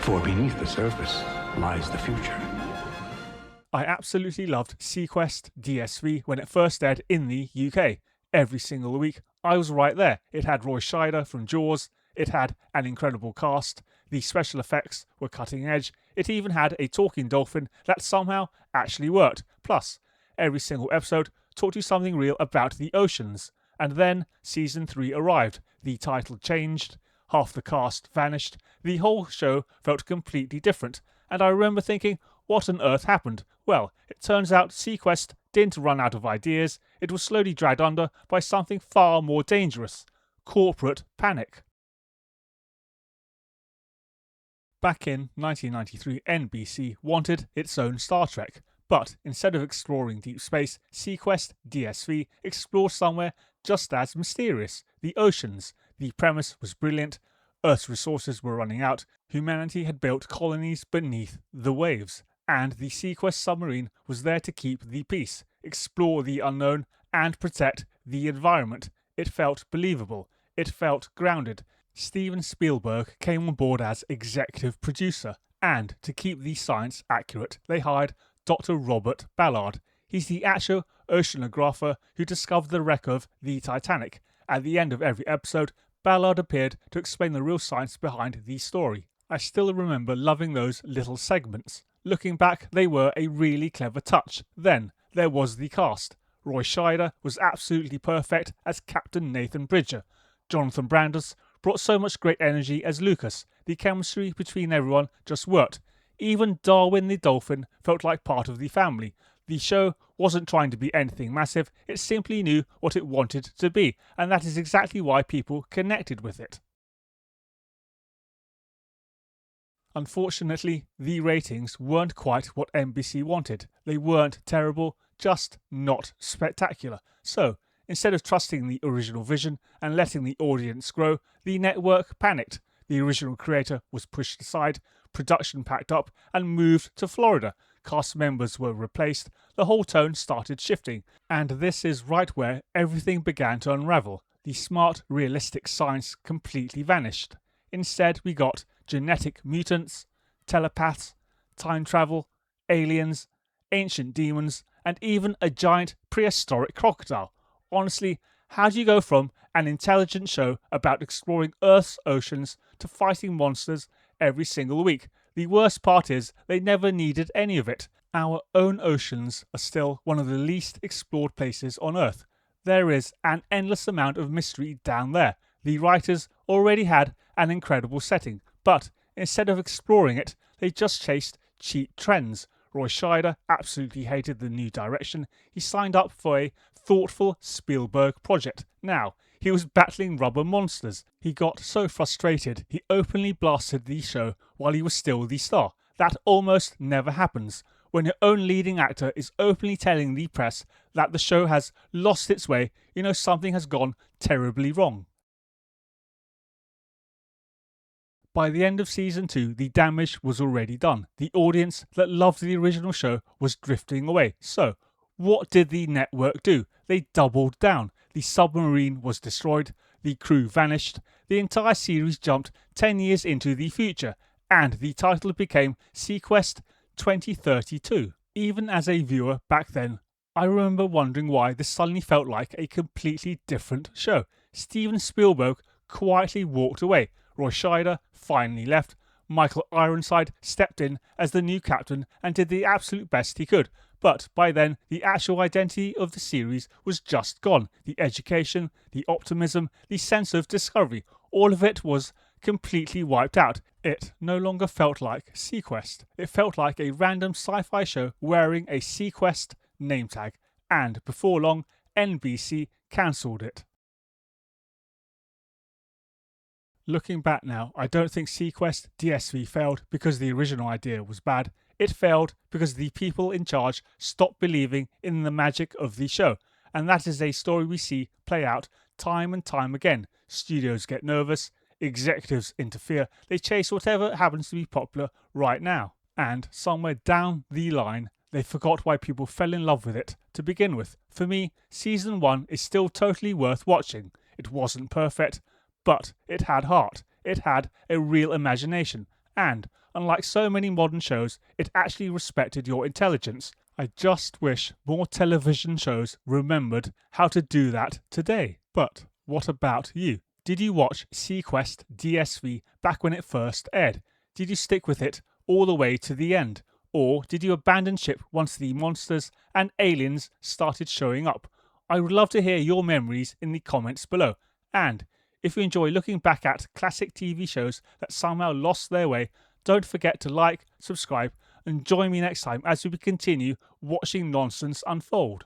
For beneath the surface lies the future. I absolutely loved seaQuest DSV when it first aired in the UK. Every single week, I was right there. It had Roy Scheider from Jaws, it had an incredible cast, the special effects were cutting edge, it even had a talking dolphin that somehow actually worked. Plus, every single episode taught you something real about the oceans. And then season 3 arrived, the title changed, half the cast vanished, the whole show felt completely different, and I remember thinking, what on earth happened? Well, it turns out seaQuest didn't run out of ideas, it was slowly dragged under by something far more dangerous: corporate panic. Back in 1993, NBC wanted its own Star Trek, but instead of exploring deep space, seaQuest DSV explored somewhere just as mysterious: the oceans. The premise was brilliant. Earth's resources were running out, humanity had built colonies beneath the waves, and the seaQuest submarine was there to keep the peace, explore the unknown, and protect the environment. It felt believable. It felt grounded. Steven Spielberg came on board as executive producer, and to keep the science accurate, they hired Dr. Robert Ballard. He's the actual oceanographer who discovered the wreck of the Titanic. At the end of every episode, Ballard appeared to explain the real science behind the story. I still remember loving those little segments. Looking back, they were a really clever touch. Then, there was the cast. Roy Scheider was absolutely perfect as Captain Nathan Bridger. Jonathan Brandis brought so much great energy as Lucas. The chemistry between everyone just worked. Even Darwin the dolphin felt like part of the family. The show wasn't trying to be anything massive, it simply knew what it wanted to be, and that is exactly why people connected with it. Unfortunately, the ratings weren't quite what NBC wanted. They weren't terrible, just not spectacular. So, instead of trusting the original vision and letting the audience grow, the network panicked. The original creator was pushed aside, production packed up and moved to Florida. Cast members were replaced, the whole tone started shifting, and this is right where everything began to unravel. The smart, realistic science completely vanished. Instead, we got genetic mutants, telepaths, time travel, aliens, ancient demons, and even a giant prehistoric crocodile. Honestly, how do you go from an intelligent show about exploring Earth's oceans to fighting monsters every single week? The worst part is they never needed any of it. Our own oceans are still one of the least explored places on Earth. There is an endless amount of mystery down there. The writers already had an incredible setting, but instead of exploring it, they just chased cheap trends. Roy Scheider absolutely hated the new direction. He signed up for a thoughtful Spielberg project. Now, he was battling rubber monsters. He got so frustrated, he openly blasted the show while he was still the star. That almost never happens. When your own leading actor is openly telling the press that the show has lost its way, you know something has gone terribly wrong. By the end of season 2, the damage was already done. The audience that loved the original show was drifting away. So, what did the network do? They doubled down. The submarine was destroyed, the crew vanished, the entire series jumped 10 years into the future, and the title became seaQuest 2032. Even as a viewer back then, I remember wondering why this suddenly felt like a completely different show. Steven Spielberg quietly walked away. Roy Scheider finally left. Michael Ironside stepped in as the new captain and did the absolute best he could. But by then, the actual identity of the series was just gone. The education, the optimism, the sense of discovery, all of it was completely wiped out. It no longer felt like seaQuest. It felt like a random sci-fi show wearing a seaQuest name tag. And before long, NBC cancelled it. Looking back now, I don't think seaQuest DSV failed because the original idea was bad. It failed because the people in charge stopped believing in the magic of the show. And that is a story we see play out time and time again. Studios get nervous, executives interfere, they chase whatever happens to be popular right now. And somewhere down the line, they forgot why people fell in love with it to begin with. For me, season 1 is still totally worth watching. It wasn't perfect, but it had heart. It had a real imagination. And, unlike so many modern shows, it actually respected your intelligence. I just wish more television shows remembered how to do that today. But what about you? Did you watch seaQuest DSV back when it first aired? Did you stick with it all the way to the end? Or did you abandon ship once the monsters and aliens started showing up? I would love to hear your memories in the comments below. And if you enjoy looking back at classic TV shows that somehow lost their way, don't forget to like, subscribe, and join me next time as we continue watching nonsense unfold.